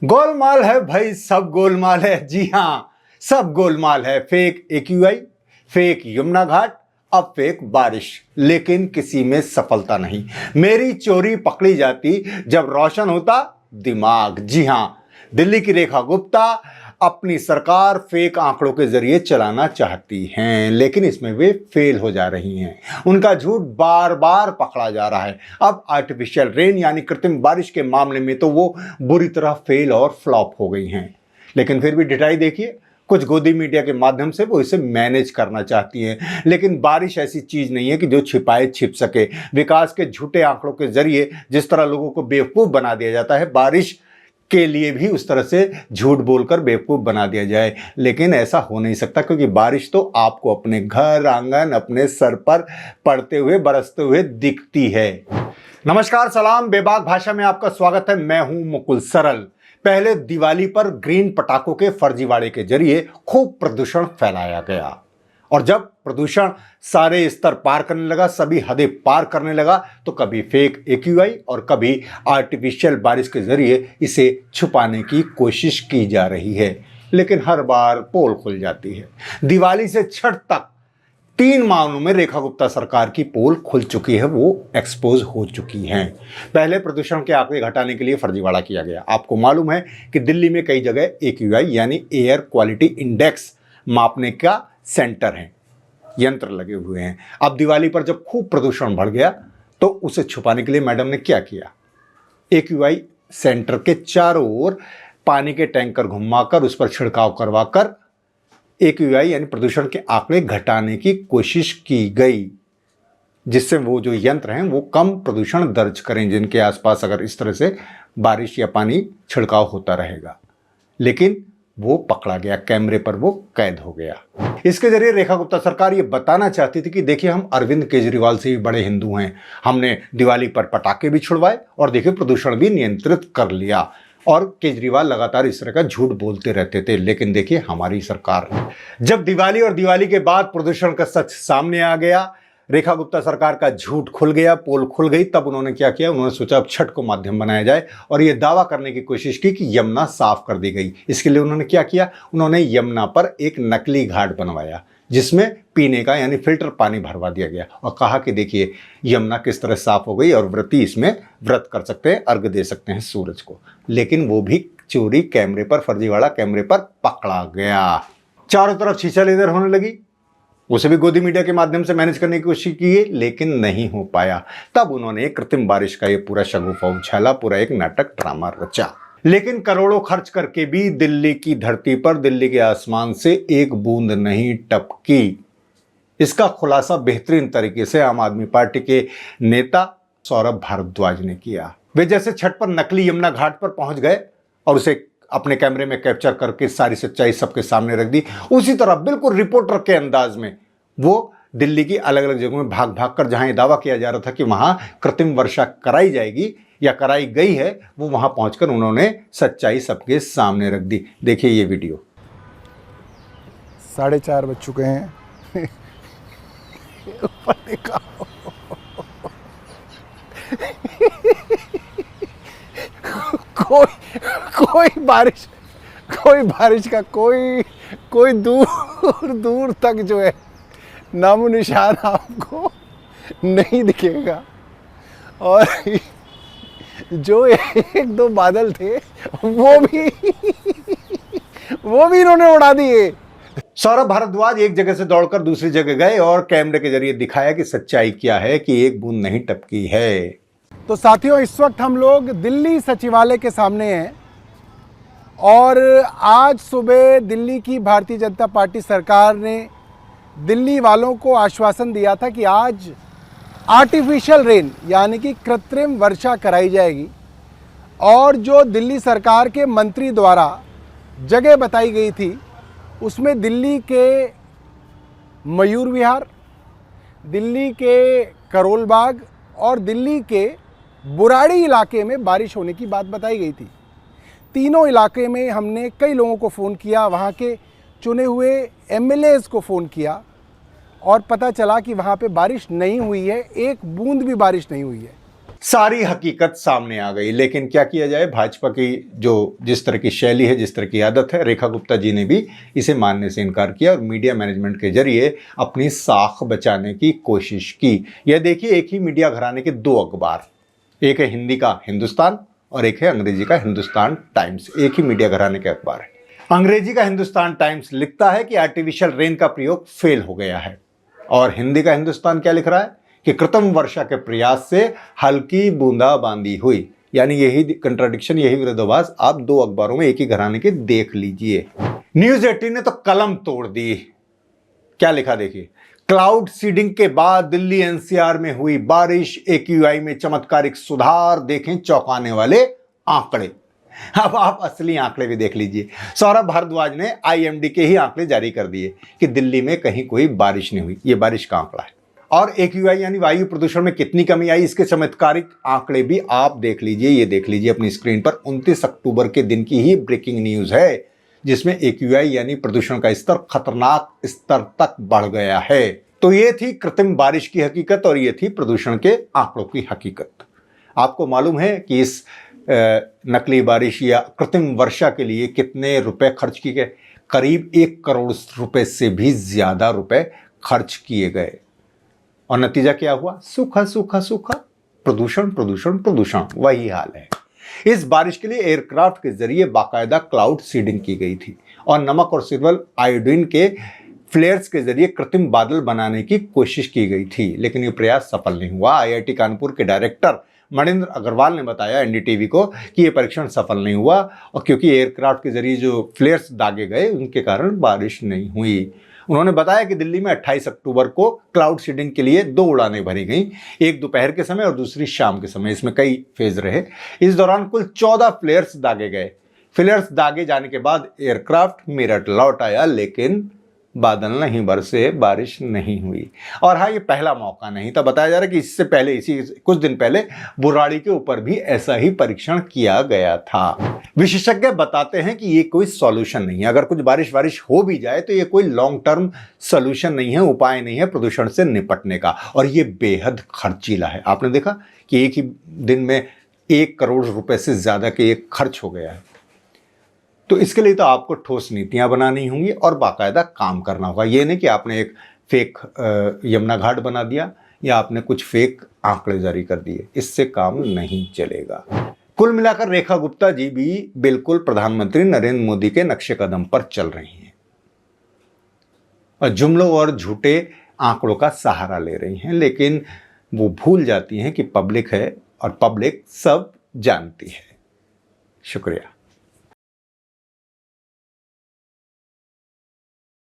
गोलमाल है भाई, सब गोलमाल है। जी हां, सब गोलमाल है। फेक एक्यूआई, फेक यमुना घाट, अब फेक बारिश, लेकिन किसी में सफलता नहीं। मेरी चोरी पकड़ी जाती जब रोशन होता दिमाग। जी हां, दिल्ली की रेखा गुप्ता अपनी सरकार फेक आंकड़ों के जरिए चलाना चाहती हैं, लेकिन इसमें वे फेल हो जा रही हैं। उनका झूठ बार बार पकड़ा जा रहा है। अब आर्टिफिशियल रेन यानी कृत्रिम बारिश के मामले में तो वो बुरी तरह फेल और फ्लॉप हो गई हैं, लेकिन फिर भी डिटाई देखिए। कुछ गोदी मीडिया के माध्यम से वो इसे मैनेज करना चाहती हैं, लेकिन बारिश ऐसी चीज नहीं है कि जो छिपाए छिप सके। विकास के झूठे आंकड़ों के जरिए जिस तरह लोगों को बेवकूफ बना दिया जाता है, बारिश के लिए भी उस तरह से झूठ बोलकर बेवकूफ बना दिया जाए, लेकिन ऐसा हो नहीं सकता, क्योंकि बारिश तो आपको अपने घर आंगन, अपने सर पर पड़ते हुए, बरसते हुए दिखती है। नमस्कार, सलाम, बेबाक भाषा में आपका स्वागत है। मैं हूं मुकुल सरल। पहले दिवाली पर ग्रीन पटाखों के फर्जीवाड़े के जरिए खूब प्रदूषण फैलाया गया, और जब प्रदूषण सारे स्तर पार करने लगा, सभी हदें पार करने लगा, तो कभी फेक एक्यूआई और कभी आर्टिफिशियल बारिश के जरिए इसे छुपाने की कोशिश की जा रही है, लेकिन हर बार पोल खुल जाती है। दिवाली से छठ तक 3 मामलों में रेखा गुप्ता सरकार की पोल खुल चुकी है, वो एक्सपोज हो चुकी हैं। पहले प्रदूषण के आंकड़े घटाने के लिए फर्जीवाड़ा किया गया। आपको मालूम है कि दिल्ली में कई जगह एक्यूआई यानी एयर क्वालिटी इंडेक्स मापने का सेंटर है, यंत्र लगे हुए हैं। अब दिवाली पर जब खूब प्रदूषण बढ़ गया, तो उसे छुपाने के लिए मैडम ने क्या किया? एक्यूआई सेंटर के चारों ओर पानी के टैंकर घुमाकर उस पर छिड़काव करवाकर एक्यूआई यानी प्रदूषण के आंकड़े घटाने की कोशिश की गई, जिससे वो जो यंत्र हैं वो कम प्रदूषण दर्ज करें, जिनके आसपास अगर इस तरह से बारिश या पानी छिड़काव होता रहेगा। लेकिन वो पकड़ा गया, कैमरे पर वो कैद हो गया। इसके जरिए रेखा गुप्ता सरकार ये बताना चाहती थी कि देखिए, हम अरविंद केजरीवाल से भी बड़े हिंदू हैं। हमने दिवाली पर पटाखे भी छुड़वाए और देखिए प्रदूषण भी नियंत्रित कर लिया। और केजरीवाल लगातार इस तरह का झूठ बोलते रहते थे, लेकिन देखिए हमारी सरकार, जब दिवाली और दिवाली के बाद प्रदूषण का सच सामने आ गया, रेखा गुप्ता सरकार का झूठ खुल गया, पोल खुल गई, तब उन्होंने क्या किया? उन्होंने सोचा अब छठ को माध्यम बनाया जाए और ये दावा करने की कोशिश की कि यमुना साफ कर दी गई। इसके लिए उन्होंने क्या किया? उन्होंने यमुना पर एक नकली घाट बनवाया, जिसमें पीने का यानी फिल्टर पानी भरवा दिया गया, और कहा कि देखिए यमुना किस तरह साफ हो गई और व्रती इसमें व्रत कर सकते हैं, अर्घ दे सकते हैं सूरज को। लेकिन वो भी चोरी कैमरे पर, फर्जीवाड़ा कैमरे पर पकड़ा गया। चारों तरफ छीछा लेदर होने लगी। उसे भी गोदी मीडिया के माध्यम से मैनेज करने की कोशिश की है, लेकिन नहीं हो पाया। तब उन्होंने कृत्रिम बारिश का ये पूरा शगुफा उछाला, पूरा एक नाटक ड्रामा रचा। लेकिन करोड़ों खर्च करके भी दिल्ली की धरती पर, दिल्ली के आसमान से एक बूंद नहीं टपकी। इसका खुलासा बेहतरीन तरीके से आम आदमी पार्टी के नेता सौरभ भारद्वाज ने किया। वे जैसे छठ पर नकली यमुना घाट पर पहुंच गए और उसे अपने कैमरे में कैप्चर करके सारी सच्चाई सबके सामने रख दी, उसी तरह बिल्कुल रिपोर्टर के अंदाज में वो दिल्ली की अलग अलग जगहों में भाग भाग कर, जहां ये दावा किया जा रहा था कि वहां कृत्रिम वर्षा कराई जाएगी या कराई गई है, वो वहां पहुंचकर उन्होंने सच्चाई सबके सामने रख दी। देखिए ये वीडियो। 4:30 बज चुके हैं। कोई बारिश का कोई दूर दूर तक जो है नामो निशान आपको नहीं दिखेगा, और जो 1-2 बादल थे वो भी इन्होंने उड़ा दिए। सौरभ भारद्वाज एक जगह से दौड़कर दूसरी जगह गए और कैमरे के जरिए दिखाया कि सच्चाई क्या है, कि एक बूंद नहीं टपकी है। तो साथियों, इस वक्त हम लोग दिल्ली सचिवालय के सामने हैं, और आज सुबह दिल्ली की भारतीय जनता पार्टी सरकार ने दिल्ली वालों को आश्वासन दिया था कि आज आर्टिफिशियल रेन यानी कि कृत्रिम वर्षा कराई जाएगी, और जो दिल्ली सरकार के मंत्री द्वारा जगह बताई गई थी, उसमें दिल्ली के मयूर विहार, दिल्ली के करोल बाग और दिल्ली के बुराड़ी इलाके में बारिश होने की बात बताई गई थी। तीनों इलाके में हमने कई लोगों को फ़ोन किया, वहाँ के चुने हुए एमएलएज़ को फ़ोन किया, और पता चला कि वहाँ पे बारिश नहीं हुई है, एक बूंद भी बारिश नहीं हुई है। सारी हकीकत सामने आ गई। लेकिन क्या किया जाए, भाजपा की जो जिस तरह की शैली है, जिस तरह की आदत है, रेखा गुप्ता जी ने भी इसे मानने से इनकार किया और मीडिया मैनेजमेंट के जरिए अपनी साख बचाने की कोशिश की। यह देखिए, एक ही मीडिया घराने के दो अखबार, एक है हिंदी का हिंदुस्तान और एक है अंग्रेजी का हिंदुस्तान टाइम्स, एक ही मीडिया घराने के अखबार है। अंग्रेजी का हिंदुस्तान टाइम्स लिखता है कि आर्टिफिशियल रेन का प्रयोग फेल हो गया है, और हिंदी का हिंदुस्तान क्या लिख रहा है कि कृत्रिम वर्षा के प्रयास से हल्की बूंदाबांदी हुई। यानी यही कंट्राडिक्शन, यही विरोधाभास आप दो अखबारों में एक ही घराने के देख लीजिए। न्यूज 18 ने तो कलम तोड़ दी। क्या लिखा देखिए, क्लाउड सीडिंग के बाद दिल्ली एनसीआर में हुई बारिश, एक्यूआई में चमत्कारिक सुधार, देखें चौंकाने वाले आंकड़े। अब आप असली आंकड़े भी देख लीजिए। सौरभ भारद्वाज ने आईएमडी के ही आंकड़े जारी कर दिए कि दिल्ली में कहीं कोई बारिश नहीं हुई। ये बारिश का आंकड़ा है। और एक्यूआई यानी वायु प्रदूषण में कितनी कमी आई, इसके चमत्कारिक आंकड़े भी आप देख लीजिए। ये देख लीजिए अपनी स्क्रीन पर, 29 अक्टूबर के दिन की ही ब्रेकिंग न्यूज है, जिसमें एक्यूआई यानी प्रदूषण का स्तर खतरनाक स्तर तक बढ़ गया है। तो ये थी कृत्रिम बारिश की हकीकत और ये थी प्रदूषण के आंकड़ों की हकीकत। आपको मालूम है कि इस नकली बारिश या कृत्रिम वर्षा के लिए कितने रुपए खर्च किए गए? करीब 1 करोड़ रुपए से भी ज्यादा रुपए खर्च किए गए। और नतीजा क्या हुआ? सूखा सूखा सूखा, प्रदूषण प्रदूषण प्रदूषण, वही हाल है। इस बारिश के लिए एयरक्राफ्ट के जरिए बाकायदा क्लाउड सीडिंग की गई थी और नमक और सिल्वर आयोडीन के फ्लेयर्स के जरिए कृत्रिम बादल बनाने की कोशिश की गई थी, लेकिन ये प्रयास सफल नहीं हुआ। आईआईटी कानपुर के डायरेक्टर मणिंद्र अग्रवाल ने बताया एनडीटीवी को कि यह परीक्षण सफल नहीं हुआ, और क्योंकि एयरक्राफ्ट के जरिए जो फ्लेयर्स दागे गए उनके कारण बारिश नहीं हुई। उन्होंने बताया कि दिल्ली में 28 अक्टूबर को क्लाउड सीडिंग के लिए 2 उड़ानें भरी गईं, एक दोपहर के समय और दूसरी शाम के समय। इसमें कई फेज रहे। इस दौरान कुल 14 फ्लेयर्स दागे गए। फ्लेयर्स दागे जाने के बाद एयरक्राफ्ट मेरठ लौट आया, लेकिन बादल नहीं बरसे, बारिश नहीं हुई। और हाँ, ये पहला मौका नहीं था। बताया जा रहा है कि इससे पहले, इसी कुछ दिन पहले बुराड़ी के ऊपर भी ऐसा ही परीक्षण किया गया था। विशेषज्ञ बताते हैं कि ये कोई सॉल्यूशन नहीं है। अगर कुछ बारिश हो भी जाए तो ये कोई लॉन्ग टर्म सॉल्यूशन नहीं है, उपाय नहीं है प्रदूषण से निपटने का, और ये बेहद खर्चीला है। आपने देखा कि एक ही दिन में 1 करोड़ रुपए से ज्यादा के एक खर्च हो गया है। तो इसके लिए तो आपको ठोस नीतियां बनानी होंगी और बाकायदा काम करना होगा। ये नहीं कि आपने एक फेक यमुना घाट बना दिया या आपने कुछ फेक आंकड़े जारी कर दिए, इससे काम नहीं चलेगा। कुल मिलाकर रेखा गुप्ता जी भी बिल्कुल प्रधानमंत्री नरेंद्र मोदी के नक्शे कदम पर चल रही हैं और जुमलों और झूठे आंकड़ों का सहारा ले रही हैं, लेकिन वो भूल जाती हैं कि पब्लिक है और पब्लिक सब जानती है। शुक्रिया।